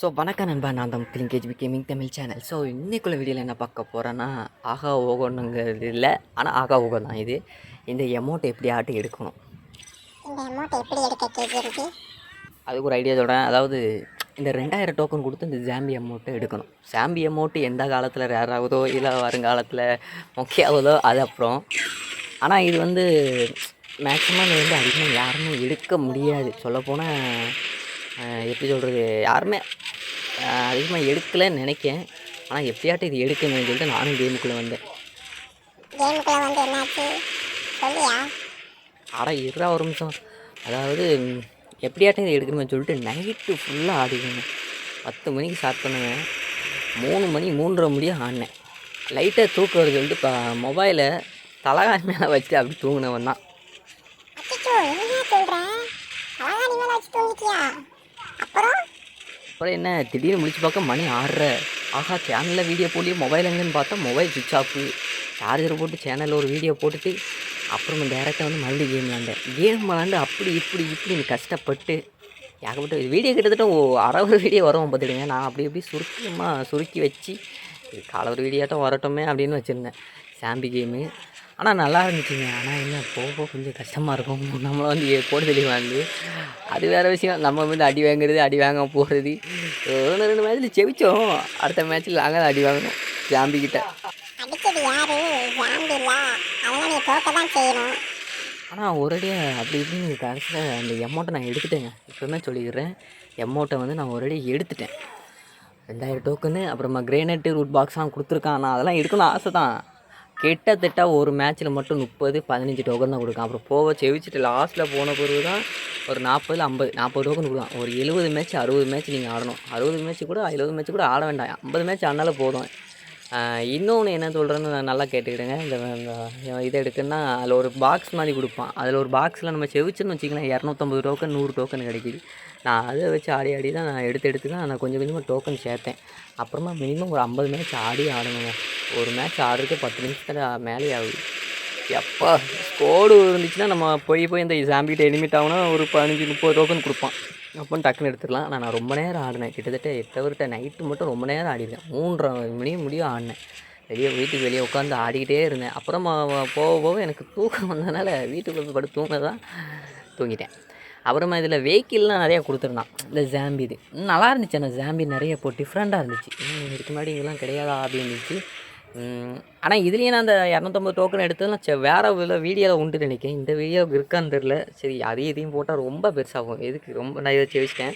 So வணக்கம் நண்பா, நான் தான் முக்கியம் KGP gaming Tamil channel. So இன்றைக்குள்ள வீடியோவில் என்ன பார்க்க போகிறேன்னா, ஆகா ஓகோனுங்கிறது இல்லை, ஆனால் ஆகா ஓகோ தான் இது. இந்த எமௌண்ட் எப்படி ஆட்டி எடுக்கணும், இந்த அமௌண்ட் எப்படி எடுக்க கேட்குறது? அதுக்கு ஒரு ஐடியா சொல்கிறேன். அதாவது இந்த 2000 டோக்கன் கொடுத்து இந்த ஜாம்பி அமௌண்ட்டை எடுக்கணும். ஜாம்பி அமௌண்ட்டு எந்த காலத்தில் ரேர் ஆகுதோ இல்லை வருங்காலத்தில் மொக்கையாகுதோ அது அப்புறம். ஆனால் இது வந்து மேக்ஸிமம் இது வந்து அதிகமாக யாருமே எடுக்க முடியாது. சொல்லப்போனால் எப்படி சொல்கிறது, யாருமே அதிகமாக எடுக்கலைன்னு நினைக்கேன். ஆனால் எப்படியாட்டும் இது எடுக்கணும்னு சொல்லிட்டு நானும் கேமுக்குள்ளே வந்தேன். கேமுக்குள்ளே வந்து என்னாச்சு சொல்லியா? இருறா ஒரு நிமிஷம். அதாவது எப்படியாட்டும் இது எடுக்கணும்னு சொல்லிட்டு நைட்டு ஃபுல்லாக ஆடிக்கணும். 10 மணிக்கு ஸ்டார்ட் பண்ணுவேன், 3 மணி 3:30 முடியும் ஆடினேன். லைட்டாக தூக்கம் வருது சொல்லிட்டு இப்போ மொபைலை தலகாணி மேலே வச்சுட்டு அப்படி தூங்கினவன் தான். அச்சோ, என்ன சொல்கிறேன்? தலகாணி மேலே வச்சு தூங்கிட்டியா? அப்புறம் என்ன திடீர்னு முடிச்சு பார்க்க மணி 6:30. ஆஹா, சேனலில் வீடியோ போடலையே, மொபைல் எங்கேன்னு பார்த்தா மொபைல் சுவிட்ச் ஆஃபு. சார்ஜர் போட்டு சேனலில் ஒரு வீடியோ போட்டுட்டு அப்புறம் டேரெக்டாக வந்து மறுபடியும் கேம் விளாண்டேன். கேம் விளாண்டு அப்படி இப்படின்னு கஷ்டப்பட்டு ஏகப்பட்ட வீடியோ கிட்டத்தட்ட அரை ஒரு வீடியோ வரும் பார்த்துடுங்க. நான் அப்படி இப்படி சுருக்கி வச்சு காலை ஒரு வீடியோட்டம் வரட்டுமே அப்படின்னு வச்சுருந்தேன் சாம்பி கேமு. ஆனால் நல்லா இருந்துச்சுங்க. ஆனால் என்ன போக கொஞ்சம் கஷ்டமாக இருக்கும். நம்மளை வந்து போடுதலி வந்து அது வேறு விஷயம். நம்ம வந்து அடி வாங்குறது, அடி வாங்க போகிறது. 1-2 மேட்ச்சில் செவிச்சோம், அடுத்த மேட்ச்சில் நாங்கள் அடி வாங்கணும் ஜாம்பிக்கிட்ட. அடிச்சது யாரு? ஜாம்பி இல்லை, அதெல்லாம் நீ தோக்க தான் செய்யணும். ஆனால் ஒரேடியாக அப்படி இப்படின்னு கடைசியில் அந்த எமௌண்ட்டை நான் எடுத்துட்டேங்க. இப்போவுமே சொல்லிக்கிறேன், எமௌண்ட்டை வந்து நான் ஒரேடியாக எடுத்துட்டேன். 2000 டோக்கனு, அப்புறமா கிரேனைட்டு ரூட் பாக்ஸ்லாம் கொடுத்துருக்கான். நான் அதெல்லாம் எடுக்கணும் ஆசை தான். கிட்டத்தட்ட ஒரு மேட்ச்சில் மட்டும் 30-15 டோக்கன் தான் கொடுக்கான். அப்புறம் போக செவிச்சிட்டு லாஸ்ட்டில் போன பிறகு தான் ஒரு 40 டோக்கன் கொடுக்கலாம். ஒரு 70 மேட்ச் 60 மேட்ச் நீங்கள் ஆடணும். 60 மேட்ச் கூட 70 மேட்ச் கூட ஆட வேண்டாம், 50 மேட்ச் ஆடினாலும் போதும். இன்னொன்று என்ன சொல்கிறேன்னு நான் நல்லா கேட்டுக்கிடுங்க. இந்த இதை எடுக்குன்னா அதில் ஒரு பாக்ஸ் மாதிரி கொடுப்பான். அதில் ஒரு பாக்ஸில் நம்ம செவிச்சுன்னு வச்சுக்கலாம் 250 டோக்கன் 100 டோக்கன் கிடைக்கிது. நான் அதை வச்சு ஆடி தான் நான் எடுத்து தான் நான் கொஞ்சம் கொஞ்சமாக டோக்கன் சேர்த்தேன். அப்புறமா மினிமம் ஒரு 50 மேட்ச் ஆடணுங்க. ஒரு மேட்ச் ஆடுறதுக்கு 10 நிமிஷத்தில் மேலே ஆகுது. எப்போ ஸ்கோடு இருந்துச்சுன்னா நம்ம போய் இந்த ஜாம்பிகிட்ட எலிமிட் ஆகுனா ஒரு 15-30 டோக்கன் கொடுப்பான். அப்போன்னு டக்குன்னு எடுத்துக்கலாம். நான் ரொம்ப நேரம் ஆடினேன். கிட்டத்தட்ட 8 ஹவர்கிட்ட நைட்டு மட்டும் ரொம்ப நேரம் ஆடிருக்கேன். 3:30 மணி முடியும் ஆடினேன். வீட்டுக்கு வெளியே உட்காந்து ஆடிக்கிட்டே இருந்தேன். அப்புறமா போக எனக்கு தூக்கம் வந்ததுனால வீட்டுக்குள்ளே போய் படுத்து தூங்கிட்டேன். அப்புறமா இதில் வெஹிக்கிள்லாம் நிறையா கொடுத்துருந்தான் இந்த ஜாம்பி. இது நல்லா இருந்துச்சு. அந்த ஜாம்பி நிறைய டிஃப்ரெண்ட்டாக இருந்துச்சு. இதுக்கு முன்னாடி இதெல்லாம் கிடையாதா அப்படின்னு இருந்துச்சு. ஆனால் இதுலேயே நான் அந்த 250 டோக்கன் எடுத்ததுலாம் வேறு வீடியோவில் உண்டு நினைக்கிறேன். இந்த வீடியோ இருக்கான்னு தெரில. சரி, இதையும் போட்டால் ரொம்ப பெருசாகும். எதுக்கு ரொம்ப நான் இதை செவிச்சிட்டேன்,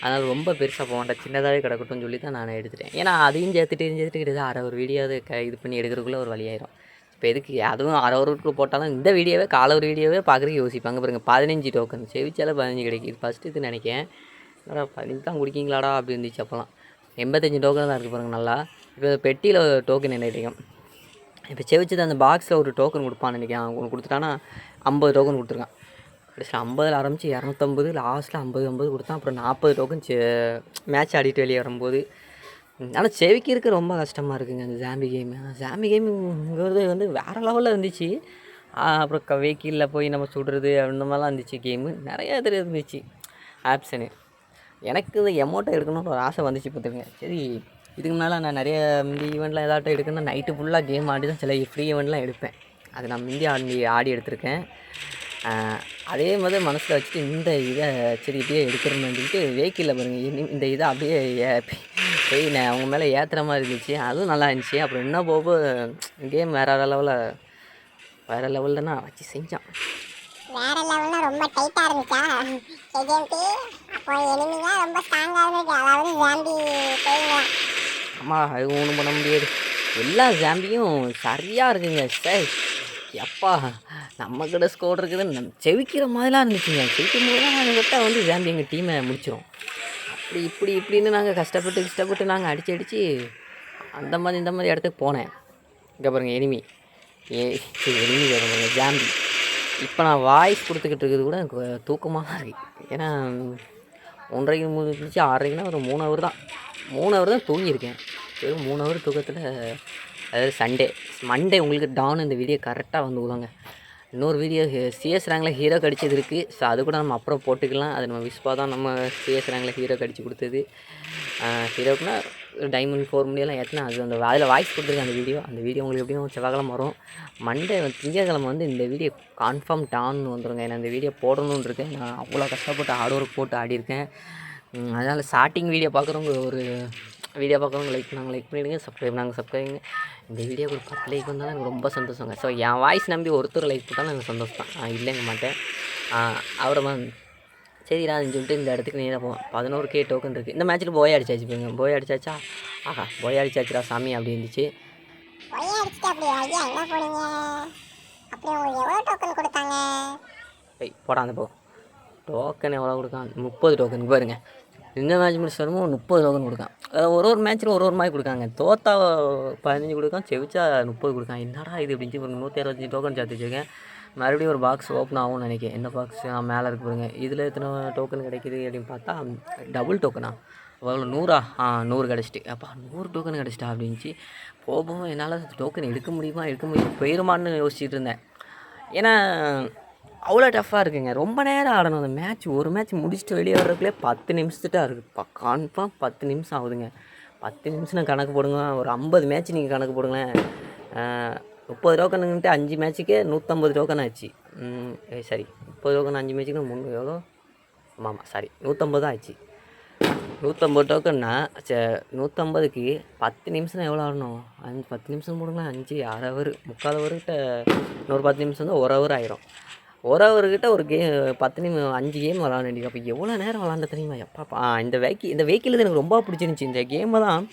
அதனால் ரொம்ப பெருசாக போக வேண்டாம், சின்னதாகவே கிடக்கட்டும்னு சொல்லி தான் நான் எடுத்துட்டேன். ஏன்னா அதையும் சேர்த்துட்டு அரை ஒரு வீடியோ இது பண்ணி எடுக்கிறதுக்குள்ளே ஒரு வழியாயிரும். இப்போ எதுக்கு அதுவும் அரை ஒரு போட்டாலும் இந்த வீடியோவே காலை ஒரு வீடியோவே பார்க்குறதுக்கு யோசிப்பாங்க பாருங்க. 15 டோக்கன் செவிச்சால 15 கிடைக்கிது. ஃபஸ்ட்டு இது நினைக்கிறேன், 15 தான் குடிக்கிங்களாடா அப்படி இருந்துச்சு. அப்போலாம் 85 டோக்கன் தான் இருக்குது பாருங்கள் நல்லா. இப்போ பெட்டியில் டோக்கன் என்ன கிடைக்கும். இப்போ செவிச்சது அந்த பாக்ஸில் ஒரு டோக்கன் கொடுப்பான்னு நினைக்கிறேன். அவன் கொடுத்துட்டானா 50 டோக்கன் கொடுத்துருக்கான். கடைசியில் 50 ஆரம்பித்து 250, லாஸ்ட்டில் 50 கொடுத்தான். அப்புறம் 40 டோக்கன் மேட்ச் ஆடிட்டு வெளியே வரும்போது. ஆனால் செவிக்கிறதுக்கு ரொம்ப கஷ்டமாக இருக்குங்க அந்த ஜாம்பி கேமு. ஜாம்பி கேமுங்கிறது வந்து வேறு லெவலில் இருந்துச்சு. அப்புறம் வெஹிக்கிளில் போய் நம்ம சுடுறது அந்த மாதிரிலாம் இருந்துச்சு. கேமு நிறையா இது இருந்துச்சு ஆப்ஷனு. எனக்கு இந்த எமௌண்ட்டை எடுக்கணும்னு ஒரு ஆசை வந்துச்சு பார்த்துருங்க. சரி, இதுக்கு முன்னால் நான் நிறைய இந்த ஈவெண்ட்லாம் ஏதாட்டும் எடுக்கணும்னா நைட்டு ஃபுல்லாக கேம் ஆடி தான் சில ஃப்ரீ ஈவெண்ட்லாம் எடுப்பேன். அது நான் ஆடி எடுத்திருக்கேன். அதே மாதிரி மனசில் வச்சுட்டு இந்த இதை சரி இப்படியே எடுக்கிறோம்னு சொல்லிட்டு வெஹிக்கிளில் பாருங்கள் இந்த இதை அப்படியே போய் நான் அவங்க மேலே ஏற்றுற மாதிரி இருந்துச்சு. அதுவும் நல்லா இருந்துச்சு. அப்புறம் இன்னும் போக கேம் வேறு லெவலில் நான் வச்சு செஞ்சான். வேற லெவல்னா ரொம்ப டைட்டாக இருந்துச்சா கேஜிஎம்பி? அப்போ எனிமியா ரொம்ப ஸ்ட்ராங்காக இருந்துச்சு, அதாவது ஜாம்பி பேய்ங்க. ஆமாம், அது ஒன்றும் பண்ண முடியாது. எல்லா ஜாம்பியும் சரியாக இருக்குங்க. சார் எப்பா நம்மக்கிட்ட ஸ்கோர் இருக்குதுன்னு செவிக்கிற மாதிரிலாம் இருந்துச்சுங்க. செவிக்கும் போதுலாம் நாங்கள் விட்டால் வந்து ஜாம்பி எங்கள் டீமை முடிச்சிடும். அப்படி இப்படின்னு நாங்கள் கஷ்டப்பட்டு நாங்கள் அடித்து அந்த மாதிரி இந்த மாதிரி இடத்துக்கு போனேன். இங்கே பாருங்கள் எனிமி பாருங்க ஜாம்பி. இப்போ நான் வாய்ஸ் கொடுத்துக்கிட்டு இருக்கிறது கூட எனக்கு தூக்கமாக தான் இருக்குது. ஏன்னா 1:30 முடிச்சு 6:30ன்னா ஒரு 3 ஹவர் தான் 3 ஹவர் தான் தூங்கியிருக்கேன். வெறும் 3 ஹவர் தூக்கத்தில். அதாவது மண்டே உங்களுக்கு டான் இந்த வீடியோ கரெக்டாக வந்து விடுவாங்க. இன்னொரு வீடியோ சிஎஸ் ரேங்கில் ஹீரோ கடிச்சது இருக்குது. ஸோ அது கூட நம்ம அப்புறம் போட்டுக்கலாம். அது நம்ம விஸ்பா தான் நம்ம சிஎஸ் ரேங்கில் ஹீரோ கடிச்சு கொடுத்தது. ஹீரோக்குன்னா டைமண்ட் 4 முடியெல்லாம் ஏற்றினா அது அந்த அதில் வாய்ஸ் கொடுத்துருக்கேன் அந்த வீடியோ உங்களுக்கு எப்படியும் செவ்வாய்க்கிழமை வரும். மண்டே திங்கக்கிழமை வந்து இந்த வீடியோ கன்ஃபார்ம் டான்னு வந்துடுங்க. ஏன்னா இந்த வீடியோ போடணுன்னு இருக்கேன். நான் அவ்வளோ கஷ்டப்பட்டு ஹார்ட் ஒர்க் போட்டு ஆடியிருக்கேன். அதனால் ஸ்டார்டிங் வீடியோ பார்க்குறவங்க ஒரு வீடியோ பார்க்குறவங்க லைக் பண்ணிவிடுங்க, சப்ஸ்கிரைபுங்க. இந்த வீடியோக்கு ஒரு 10 லைக் வந்தாலும் எனக்கு ரொம்ப சந்தோஷங்க. ஸோ என் வாய்ஸ் நம்பி ஒருத்தர் லைக் போட்டாலும் எனக்கு சந்தோஷம் தான், இல்லைங்க மாட்டேன். அப்புறமா சரிடான்னு சொல்லிட்டு இந்த இடத்துக்கு நேராக போவேன். 11K டோக்கன் இருக்குது. இந்த மேட்ச்சில் போய் அடிச்சாச்சு போங்க. போய் அடிச்சாச்சா? ஆஹா போய் அடிச்சாச்சுடா சாமி அப்படி இருந்துச்சு. போடா அந்த போ. டோக்கன் எவ்வளோ கொடுக்கான்? 30 டோக்கன் பாருங்க. இந்த மேட்ச் முடிச்சாலும் 30 டோக்கன் கொடுக்கான். ஒரு மேட்ச்சில் ஒரு மாதிரி கொடுக்காங்க. தோத்தா 15 கொடுக்கான், செவிச்சா 30 கொடுக்கான். என்னடா இது அப்படின்ட்டு ஒரு 165 டோக்கன் சேர்த்து வச்சுருக்கேன். மறுபடியும் ஒரு பாக்ஸ் ஓப்பன் ஆகும்னு நினைக்கிறேன். என்ன பாக்ஸ் மேலே இருக்கு பாருங்க. இதில் எத்தனை டோக்கன் கிடைக்கிது அப்படின்னு பார்த்தா டபுள் டோக்கனா அவ்வளோ 100 100 கிடச்சிட்டு. அப்பா 100 டோக்கன் கிடச்சிட்டா அப்படின்ச்சு. போகும் என்னால் டோக்கன் எடுக்க முடியுமா போயிருமான்னு யோசிச்சுட்டு இருந்தேன். ஏன்னா அவ்வளோ டஃப்பாக இருக்குங்க. ரொம்ப நேரம் ஆடணும் அந்த மேட்ச். ஒரு மேட்ச் முடிச்சுட்டு வெளியே வர்றதுக்குள்ளே 10 நிமிஷத்துட்டா இருக்குது. கன்ஃபார்ம் 10 நிமிஷம் ஆகுதுங்க. 10 நிமிஷம் கணக்கு போடுங்க. ஒரு 50 மேட்ச் நீங்கள் கணக்கு போடுங்களேன். 30 டோக்கனுன்ட்டு 5 மேட்ச்சுக்கே 150 டோக்கன் ஆச்சு. சரி 30 டோக்கன் 5 மேட்ச்சுக்கு 3 எவ்வளோ? ஆமாம் சாரி 150 தான் ஆச்சு. 150 டோக்கன்னா 150க்கு 10 நிமிஷம் எவ்வளோ ஆடணும்? 10 நிமிஷம் போடுங்களேன். 5 6 ஹவர் 3/4 ஹவர்கிட்ட இன்னொரு 10 நிமிஷம் தான் 1 ஹவர் ஆயிரும். 1 ஹவர்கிட்ட ஒரு 5 கேம் விளாட வேண்டியது. அப்போ எவ்வளோ நேரம் விளாண்ட தெரியுமா? எப்பா இந்த வெஹிக்கிள் எனக்கு ரொம்ப பிடிச்சிருந்துச்சி. இந்த கேமை தான்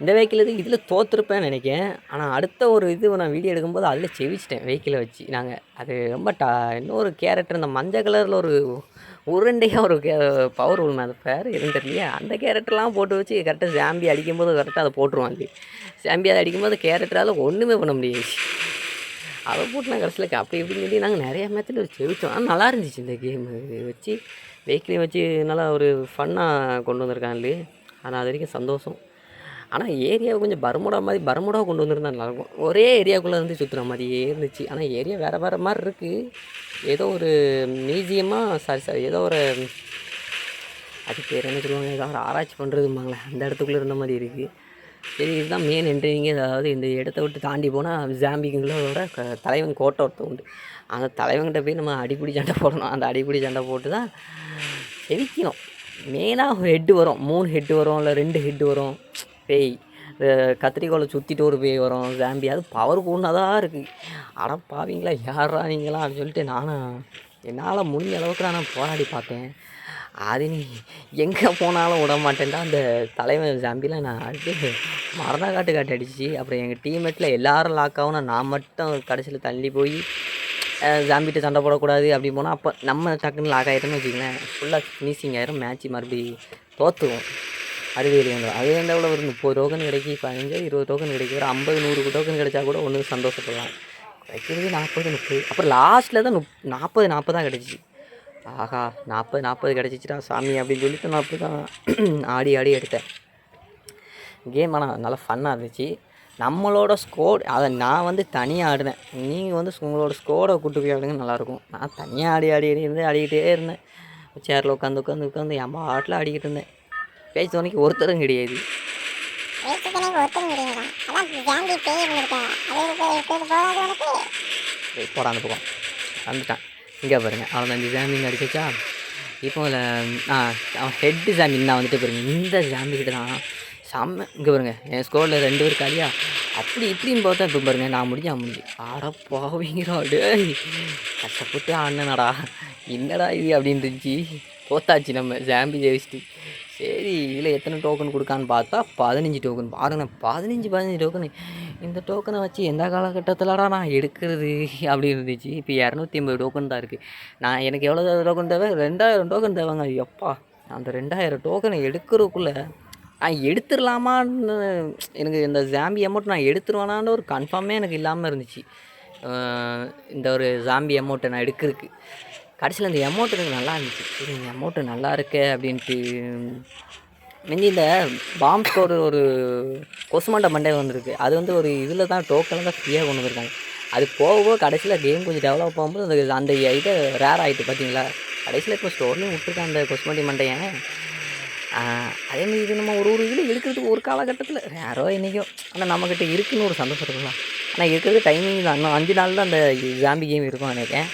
இந்த வெஹிக்கிள் இதில் தோற்றுருப்பேன்னு நினைக்கிறேன். ஆனால் அடுத்த ஒரு நான் வீடியோ எடுக்கும்போது அதில் செவிச்சிட்டேன் வெஹிக்கிளை வச்சு. நாங்கள் அது ரொம்ப இன்னொரு கேரக்டர் இந்த மஞ்சள் கலரில் ஒரு உருண்டையாக ஒரு பவர் உண்மை அந்த பேர் எதுவும் இல்லையா? அந்த கேரக்டர்லாம் போட்டு வச்சு கரெக்டாக ஜாம்பி அடிக்கும்போது கரெக்டாக அதை போட்டுருவான். அது ஜாம்பி அதை அடிக்கும்போது கேரக்டரால் ஒன்றுமே பண்ண முடியாது. அதை போட்டு நான் கடைசியில் அப்படி இப்படின்னு சொல்லி நாங்கள் நிறையா மேட்ச்சில் செவிச்சோம். ஆனால் நல்லா இருந்துச்சு இந்த கேமு வச்சு வெஹிக்கிளையும் வச்சு நல்லா ஒரு ஃபன்னாக கொண்டு வந்திருக்காங்களே. ஆனால் அது வரைக்கும் சந்தோஷம். ஆனால் ஏரியாவை கொஞ்சம் பர்முடாவை கொண்டு வந்திருந்தா நல்லாயிருக்கும். ஒரே ஏரியாவுக்குள்ளே இருந்து சுற்றுற மாதிரியே இருந்துச்சு. ஆனால் ஏரியா வேறு மாதிரி இருக்குது. ஏதோ ஒரு மியூசியமாக சாரி ஏதோ ஒரு அது பேர் என்ன சொல்லுவாங்க, ஏதோ ஒரு ஆராய்ச்சி பண்ணுறதுமாங்களே அந்த இடத்துக்குள்ளே இருந்த மாதிரி இருக்குது. சரி இதுதான் மெயின் என்ட்ரிங்க. அதாவது இந்த இடத்த விட்டு தாண்டி போனால் ஜாம்பிங்களோட தலைவன் கோட்டை ஒருத்தர் உண்டு. அந்த தலைவன்கிட்ட போய் நம்ம அடிப்படி சண்டை போடணும். அந்த அடிப்படி சண்டை போட்டு தான் செவிக்கணும். மெயினாக ஹெட்டு வரும், 3 ஹெட்டு வரும், இல்லை 2 ஹெட்டு வரும். பேய் கத்திரிக்கோளை சுற்றிட்டு ஒரு பேய் வரும் ஜாம்பி. அது பவர் கூடதான் இருக்குது. அட பாவீங்களா யாரா நீங்களாம் அப்படின்னு சொல்லிட்டு என்னால் முடிஞ்ச அளவுக்கு நான் போராடி பார்த்தேன். அது நீ எங்கே போனாலும் விட மாட்டேன்டா. அந்த தலைவன் ஜாம்பியில் நான் அடிச்சு காட்டு அடிச்சு. அப்புறம் எங்கள் டீம்மேட்டில் எல்லோரும் லாக் ஆகும். நான் மட்டும் கடைசியில் தள்ளி போய் ஜாம்பிகிட்ட சண்டை போடக்கூடாது அப்படி போனால் அப்போ நம்ம டக்குன்னு லாக் ஆகிட்டோம்னு வச்சுக்கங்களேன். ஃபுல்லாக ஃபினிஷிங் ஆயிரும். மேட்ச்சு மறுபடி தோற்றுவோம். 60 வந்துடும். அது இருந்தால் கூட ஒரு 30 டோக்கன் கிடைக்கி 15 20 டோக்கன் கிடைக்கும். ஒரு 50 100 டோக்கன் கிடைச்சா கூட ஒன்று சந்தோஷப்படலாம். கிடைக்கிறது 40 30. அப்புறம் லாஸ்ட்டில் தான் 40 தான் கிடச்சிச்சு. ஆஹா 40 கிடச்சிச்சிடா சாமி அப்படின்னு சொல்லிட்டு நான் அப்படி தான் ஆடி எடுத்தேன் கேம். ஆனால் நல்லா ஃபன்னாக இருந்துச்சு. நம்மளோட ஸ்கோட் அதை நான் வந்து தனியாக ஆடினேன். நீங்கள் வந்து உங்களோட ஸ்கோடை கூட்டு போய் ஆடுங்க நல்லாயிருக்கும். நான் தனியாக ஆடிக்கிட்டே இருந்தேன். சேரில் உட்காந்து என் பாட்டில் ஆடிக்கிட்டு இருந்தேன். பேச்சு துணைக்கு ஒருத்தரும் கிடையாது. போடாந்து போவோம் வந்துட்டான். இங்கே பாருங்கள் அவன் 5 ஜாம்பிங் அடிச்சிச்சா. இப்போ அவன் ஹெட்டு ஜாம்பிங் நான் வந்துட்டு பாருங்க. இந்த ஜாம்பிக்கிட்ட தான் செம்ம. இங்கே பாருங்கள் என் ஸ்கோரில் 2 பேர் காலியா அப்படி இப்படின்னு பார்த்தா இப்போ பாருங்கள் நான் முடிஞ்சு ஆட போவீங்கடா டேய் கஷ்டப்பட்டு ஆடினடா என்னடா இது அப்படின்னு இருந்துச்சு. தோத்தாச்சு நம்ம ஜாம்பி ஜெயிச்சிட்டு. சரி இதில் எத்தனை டோக்கன் கொடுக்கான்னு பார்த்தா 15 டோக்கன். பாருங்கள் 15 டோக்கனு. இந்த டோக்கனை வச்சு எந்த காலகட்டத்தில்டா நான் எடுக்கிறது அப்படி இருந்துச்சு. இப்போ 250 டோக்கன் தான் இருக்குது. எனக்கு எவ்வளோ டோக்கன் தேவை? 2000 டோக்கன் தேவைங்க. எப்பா அந்த 2000 டோக்கனை எடுக்கிறதுக்குள்ளே நான் எடுத்துடலாமான்னு எனக்கு இந்த ஜாம்பி அமௌண்ட் நான் எடுத்துருவேனான்னு ஒரு கன்ஃபார்மே எனக்கு இல்லாமல் இருந்துச்சு. இந்த ஒரு ஜாம்பி அமௌண்ட்டை நான் எடுக்கிறதுக்கு கடைசியில் இந்த அமௌண்ட் எனக்கு நல்லா இருந்துச்சு. சரி இந்த அமௌண்ட்டு நல்லா இருக்கு அப்படின்ட்டு மிஞ்சி இந்த பாம் ஸ்கோர் ஒரு கொசுமாண்ட மண்டே வந்திருக்கு. அது வந்து ஒரு இதில் தான் டோக்கனில் தான் ஃப்ரீயாக கொண்டு வந்திருக்காங்க. அது போக போக கடைசியில் கேம் கொஞ்சம் டெவலப் ஆகும்போது அந்த இதை ரேர் ஆகிட்டு பார்த்தீங்களா. கடைசியில் இப்போ ஸ்டோர்லேயும் விட்டுருக்கான் அந்த கொஸ்மட்டி மண்டையன். அதேமாதிரி இது நம்ம ஒரு இதில் எடுக்கிறதுக்கு ஒரு காலகட்டத்தில் யாரோ இன்றைக்கோ ஆனால் நம்மக்கிட்ட இருக்குதுன்னு ஒரு சந்தோஷம் இருக்கலாம். ஆனால் இருக்கிறது டைமிங் தான். இன்னும் 5 நாள் தான் அந்த ஜாம்பி கேம் இருக்கும் நினைக்கிறேன்.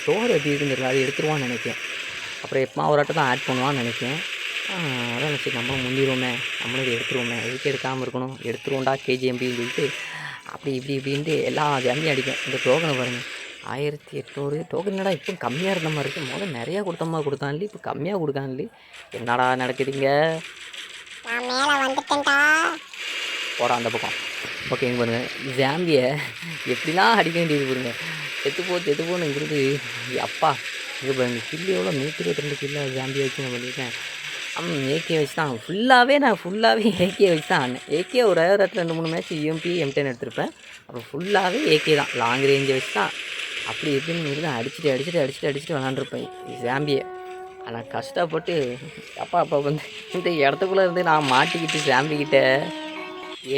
ஸ்டோர் எப்படி இருக்குன்னு தெரியல, அது எடுத்துருவான்னு நினைக்கிறேன். அப்புறம் எப்போ ஒரு ஆட்டம் தான் ஆட் பண்ணுவான்னு நினைக்கிறேன். அதான் நினச்சி நம்மளும் முந்திடுவோமே, நம்மளும் இதை எடுத்துருவோமே, எதுக்கு எடுக்காமல் இருக்கணும், எடுத்துருவோண்டா கேஜிஎம்பின்னு சொல்லிட்டு அப்படி இப்படின்ட்டு எல்லா ஜாம்பியும் அடிப்பேன். இந்த டோக்கனை பாருங்கள் 1800 டோக்கன். என்னடா இப்போ கம்மியாக இருந்த மாதிரி இருக்குது, முதல்ல நிறையா கொடுத்த மாதிரி கொடுத்தான்லி, இப்போ கம்மியாக கொடுக்கான்லி, என்னடா நடக்குதுங்க. நான் மேலே வந்துட்டேன்டா. போடா அந்த பக்கம். ஓகே இங்கே பாருங்கள் ஜாம்பியை எப்படிலாம் அடிக்க வேண்டியது பாருங்க. செத்துப்போன்னு இங்கிருந்து அப்பா இது பாருங்க. கில்லு எவ்வளோ 122 கில்லு ஜாம்பியை வச்சு நான் பண்ணியிருக்கேன். ஏகே வச்சு தான் ஃபுல்லாகவே ஏகே வச்சு தான் ஆனேன். ஏகே ஒரு 2-3 மேட்ச் யூஎம்பி M10 எடுத்திருப்பேன். அப்புறம் ஃபுல்லாகவே ஏகே தான், லாங் ரேஞ்சை வச்சு தான் அப்படி இப்படின்னு தான் அடிச்சுட்டு விளாண்டுருப்பேன் ஜாம்பியை. ஆனால் கஷ்டப்பட்டு அப்பா வந்து இந்த இடத்துக்குள்ளே இருந்து நான் மாட்டிக்கிட்டு ஜாம்பிக்கிட்ட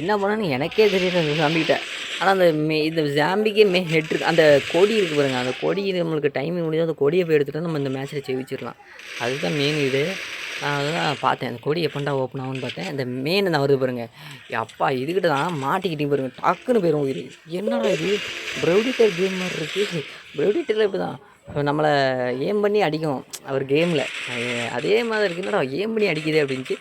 என்ன பண்ணேன்னு எனக்கே தெரியல அந்த ஜாம்பிக்கிட்ட. ஆனால் அந்த இந்த ஜாம்பிக்கே ஹெட் இருக்குது, அந்த கொடி இருக்குது பாருங்கள். அந்த கொடி நம்மளுக்கு டைமிங் முடியாது, அந்த கொடியை போய் எடுத்துகிட்டு நம்ம இந்த மேட்ச்சில் ஜெயிச்சிடலாம். அதுதான் மெயின் இது. நான் அதுதான் பார்த்தேன், அந்த கொடி எப்பண்டா ஓப்பன் ஆகும்னு பார்த்தேன். அந்த மெயின் தான் வருது பாருங்கள். அப்பா இதுக்கிட்ட தான் மாட்டிக்கிட்டே பாருங்கள், டக்குன்னு போயிடும் உயிர். என்னடா இது ப்ரௌடிட்டர் கேம் மாதிரி இருக்குது. ப்ரௌடிட்டரில் இப்படி தான் நம்மளை ஏம் பண்ணி அடிக்கும் அவர் கேமில், அதே மாதிரி இருக்குது. என்னடா ஏம் பண்ணி அடிக்குது அப்படின்ட்டு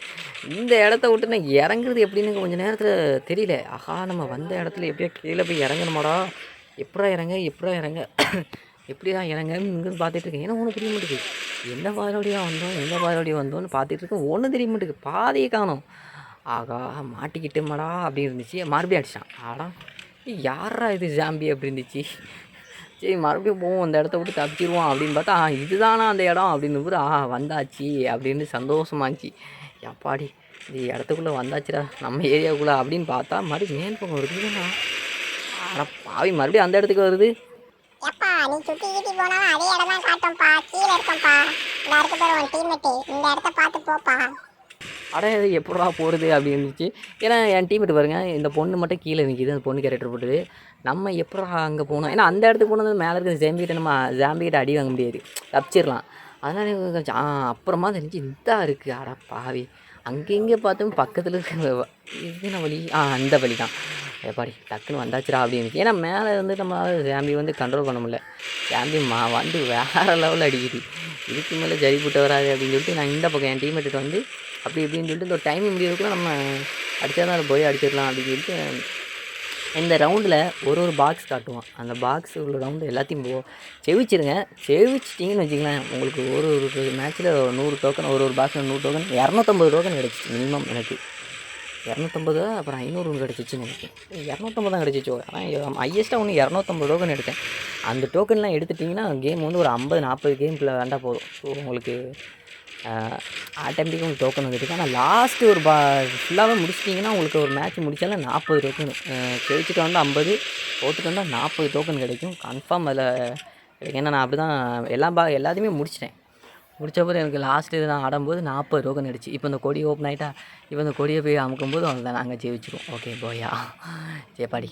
இந்த இடத்த விட்டு நான் இறங்குறது எப்படின்னு கொஞ்சம் நேரத்தில் தெரியல. ஆஹா நம்ம வந்த இடத்துல எப்படியோ கீழே போய் இறங்கணுமாடா, எப்படா இறங்க எப்படி தான் இறங்கன்னு பார்த்துட்டு இருக்கேன். ஏன்னா ஒன்றும் தெரிய மாட்டேங்குது. எந்த பாதையோடையாக வந்தோன்னு பார்த்துட்டு இருக்கேன். ஒன்றும் தெரிய மாட்டேங்குது, பாதையை காணும். ஆகா மாட்டிக்கிட்டோமாடா அப்படின்னு இருந்துச்சு. மறுபடியும் அடிச்சான். ஆடா யாரா இது ஜாம்பி அப்படி இருந்துச்சு. சரி மறுபடியும் போவோம், அந்த இடத்த விட்டு தப்பிச்சிருவோம் அப்படின்னு பார்த்தா இதுதானா அந்த இடம் அப்படின்னு போது வந்தாச்சு அப்படின்னு சந்தோஷமாச்சு. எப்பாடி இது இடத்துக்குள்ளே வந்தாச்சுடா நம்ம ஏரியாவுக்குள்ளே அப்படின்னு பார்த்தா மறுபடியும் மேல் பக்கம் வருதுன்னா ஆனால் பாவி மறுபடியும் அந்த இடத்துக்கு வருது. எப்பா நீ சுத்தி போனாலும் அதே இடம் தான் காட்டும்பா, கீழே இருக்கம்பா. இந்த இடத்துக்கு போகிற உன் டீம்மேட்டு இந்த இடத்த பார்த்து போப்பா. இது எப்படா போகிறது அப்படி இருந்துச்சு. ஏன்னா என் டீம்மேட் பாருங்க, இந்த பொண்ணு மட்டும் கீழே நிற்கிது, அந்த பொண்ணு கேரக்டர் போட்டுது. நம்ம எப்படா அங்கே போகணும், ஏன்னா அந்த இடத்துக்கு போனது மேலே இருக்கிற ஜாம்பிகிட்ட அடி வாங்க முடியாது, தப்பிச்சிடலாம். அதனால் அப்புறமா தெரிஞ்சு இதாக இருக்குது. அடா பாவி அங்கே பார்த்தோம் பக்கத்தில் இருக்கிற இதுன வழி அந்த வழி தான். எப்பாடி டக்குன்னு வந்தாச்சுடா அப்படின்னு. ஏன்னா மேலே வந்து நம்ம ஜாம்பி வந்து கண்ட்ரோல் பண்ண முடியல. ஜாம்பி வந்து வேறு லெவலில் அடிக்குது. இதுக்கு மேலே ஜரி போட்டு வராது அப்படின்னு சொல்லிட்டு நான் இந்த பக்கம் என் டீம்மேட்டு வந்து அப்படி இப்படின்னு சொல்லிட்டு இந்த டைமிங் முடியறதுக்குள்ள நம்ம அடித்தா தான் அதை போய் அடிச்சிடலாம் அப்படின்னு சொல்லிட்டு இந்த ரவுண்டில் ஒரு பாக்ஸ் காட்டுவான். அந்த பாக்ஸ் உள்ள ரவுண்டு எல்லாத்தையும் செவிச்சிருங்க. செவிச்சிட்டிங்கன்னு வச்சிங்களேன், உங்களுக்கு ஒரு மேட்ச்சில் 100 டோக்கன், ஒரு பாக்ஸில் 100 டோக்கன், 250 டோக்கன் கிடச்சிச்சு மினிமம். எனக்கு 250 அப்புறம் 500 ஒன்று கிடச்சிச்சுன்னு நினைக்கிறேன். 250 தான் கிடச்சிச்சோ. ஆனால் ஹையஸ்ட்டாக ஒன்று 250 டோக்கன் எடுத்தேன். அந்த டோக்கன்லாம் எடுத்துட்டிங்கன்னா கேம் வந்து ஒரு 50-40 கேம்குள்ளே வேண்டாம் போதும். ஸோ உங்களுக்கு ஆட்டோமேட்டிக்காக உங்களுக்கு டோக்கன் வந்துட்டு. ஆனால் லாஸ்ட்டு ஒரு ஃபுல்லாகவே முடிச்சிட்டிங்கன்னா உங்களுக்கு ஒரு மேட்ச் முடித்தாலும் 40 டோக்கன் ஜெயிச்சுட்டு வந்தால் 50, போட்டுட்டு வந்தால் 40 டோக்கன் கிடைக்கும் கன்ஃபார்ம். அதில் கிடைக்கும். ஏன்னா நான் அப்படி தான் எல்லாத்தையுமே முடிச்சிட்டேன். முடித்தப்போ எனக்கு லாஸ்ட்டு நான் ஆடும்போது 40 டோக்கன் கிடச்சி. இப்போ இந்த கொடி ஓப்பன் ஆகிட்டா, இப்போ இந்த கொடியை போய் அமுக்கும்போது அவ்வளோதான், நாங்கள் ஜெயிச்சிடுவோம். ஓகே போயா சேப்பாடி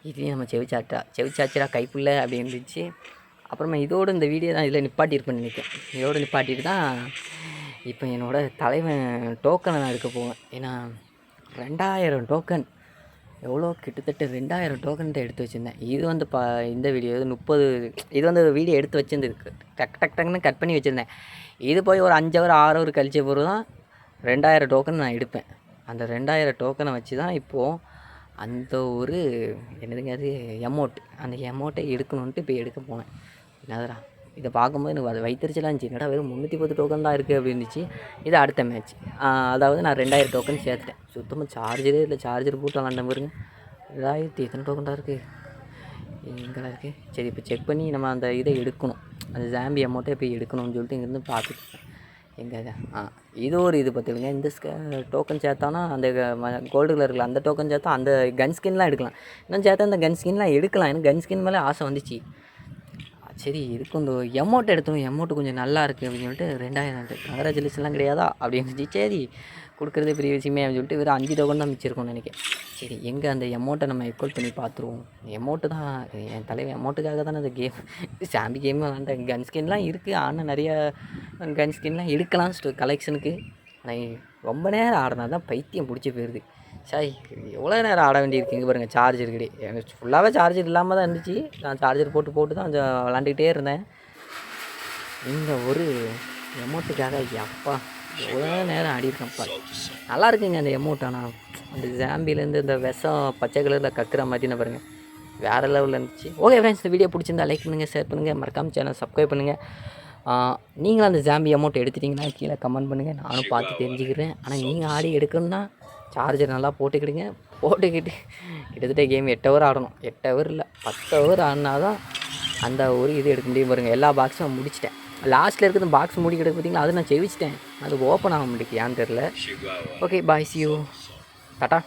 இதையும் நம்ம செவிச்சாச்சுடா கைப்புள்ள அப்படி இருந்துச்சு. அப்புறமா இதோடு இந்த வீடியோ தான் இதில் நிப்பாட்டியிருப்பேன்னு நினைக்கிறேன். இதோடு நிப்பாட்டிட்டு தான் இப்போ என்னோடய தலைவன் டோக்கனை நான் எடுக்க போவேன். ஏன்னா 2000 டோக்கன் எவ்வளோ, கிட்டத்தட்ட 2000 டோக்கன்ட்டு எடுத்து வச்சுருந்தேன். இது வந்து இந்த வீடியோ 30, இது வந்து வீடியோ எடுத்து வச்சுருந்துருக்கு, டக்குன்னு கட் பண்ணி வச்சுருந்தேன். இது போய் ஒரு 5 ஹவர் 6 ஹவர் கழிச்ச பிறகு தான் 2000 டோக்கன் நான் எடுப்பேன். அந்த 2000 டோக்கனை வச்சு தான் இப்போது அந்த ஒரு என்னதுங்க அது எமௌண்ட், அந்த எமௌண்ட்டை எடுக்கணுன்ட்டு இப்போ எடுக்க போனேன். என்னதுடா இதை பார்க்கும்போது எனக்கு அது வைத்தறிச்சலாக இருந்துச்சு. என்னடா வெறும் 310 டோக்கன் தான் இருக்குது அப்படி இருந்துச்சு. இது அடுத்த மேட்ச், அதாவது நான் 2000 டோக்கன் சேர்த்துட்டேன். சுத்தமாக சார்ஜரே இல்லை, சார்ஜர் போட்டு விளாண்ட பாருங்க. 2000 எத்தனை டோக்கன் தான் இருக்குது, எங்கெல்லாம் இருக்குது. சரி இப்போ செக் பண்ணி நம்ம அந்த இதை எடுக்கணும், அந்த ஜாம்பி அமௌண்ட்டை போய் எடுக்கணும்னு சொல்லிட்டு இங்கேருந்து பார்த்துட்டு எங்கே இது ஒரு இது பார்த்துக்கங்க. இந்த டோக்கன் சேர்த்தானா அந்த கோல்டு கலரில் அந்த டோக்கன் சேர்த்தா அந்த கன் ஸ்கின்லாம் எடுக்கலாம். இன்னும் சேர்த்தா அந்த கன் ஸ்கின்லாம் எடுக்கலாம். எனக்கு கன் ஸ்கின் மேலே ஆசை வந்துச்சு. சரி இதுக்கு இந்த எமௌண்ட் எடுத்தோம், எமௌண்ட்டு கொஞ்சம் நல்லா இருக்குது அப்படின்னு சொல்லிட்டு 2000 கங்க்ராச்சுலேஷன்லாம் கிடையாதா அப்படின்னு இருந்துச்சு. சரி கொடுக்குறதே பெரிய விஷயமே அப்படின்னு சொல்லிட்டு வெறும் 5 டோக்கன் தான் மிச்சிருக்கோம்னு நினைக்கிறேன். சரி எங்கே அந்த எமௌண்ட்டை நம்ம எக்வல் பண்ணி பார்த்துருவோம். எமௌண்ட்டு தான் என் தலைவன் எமௌண்ட்டுக்காக தானே அந்த கேம் சாம்பி கேம் விளாண்டேன். கன் ஸ்கின்லாம் இருக்குது, ஆனால் நிறைய கன் ஸ்கின்லாம் எடுக்கலாம் கலெக்ஷனுக்கு. ஆனால் ரொம்ப நேரம் ஆடினா தான் பைத்தியம் பிடிச்சி போயிடுது. சாய் எவ்வளோ நேரம் ஆட வேண்டியிருக்குங்க பாருங்கள். சார்ஜர் கிடையாது, எனக்கு ஃபுல்லாகவே சார்ஜர் இல்லாமல் தான் இருந்துச்சு. நான் சார்ஜர் போட்டு தான் கொஞ்சம் விளாண்டுக்கிட்டே இருந்தேன். இந்த ஒரு எமௌண்ட்டுக்காக அப்பா எவ்வளோ நேரம் ஆடிருக்கேன்ப்பா. நல்லா இருக்குங்க அந்த எமௌண்ட். ஆனால் அந்த ஜாம்பிலேருந்து இந்த விஷம் பச்சை கலரில் கக்குற மாதிரின்னு பாருங்கள், வேறு லெவலில் இருந்துச்சு. ஓகே ஃப்ரெண்ட்ஸ், இந்த வீடியோ பிடிச்சிருந்தா லைக் பண்ணுங்கள், ஷேர் பண்ணுங்கள், மறக்காம சேனல் சப்ஸ்கிரைப் பண்ணுங்கள். நீங்களும் அந்த ஜாம்பி அமௌண்ட் எடுத்துட்டிங்கன்னா கீழே கமெண்ட் பண்ணுங்கள், நானும் பார்த்து தெரிஞ்சுக்கிறேன். ஆனால் நீங்கள் ஆடி எடுக்கணும்னா சார்ஜர் நல்லா போட்டுக்கிடுங்க. போட்டுக்கிட்டு கிட்டத்தட்ட கேம் 8 ஹவர் ஆடணும். 8 ஹவர் இல்லை 10 ஹவர் ஆடினா தான் அந்த ஒரு இது எடுக்க முடியும் பாருங்கள். எல்லா பாக்ஸும் முடிச்சிட்டேன். லாஸ்ட்டில் இருக்கிறது பாக்ஸ் மூடி கிடக்கு பார்த்தீங்களா, அது நான் செவிச்சிட்டேன். அது ஓப்பன் ஆக முடியும் ஏன்னு தெரில. Okay bye, C you, tata.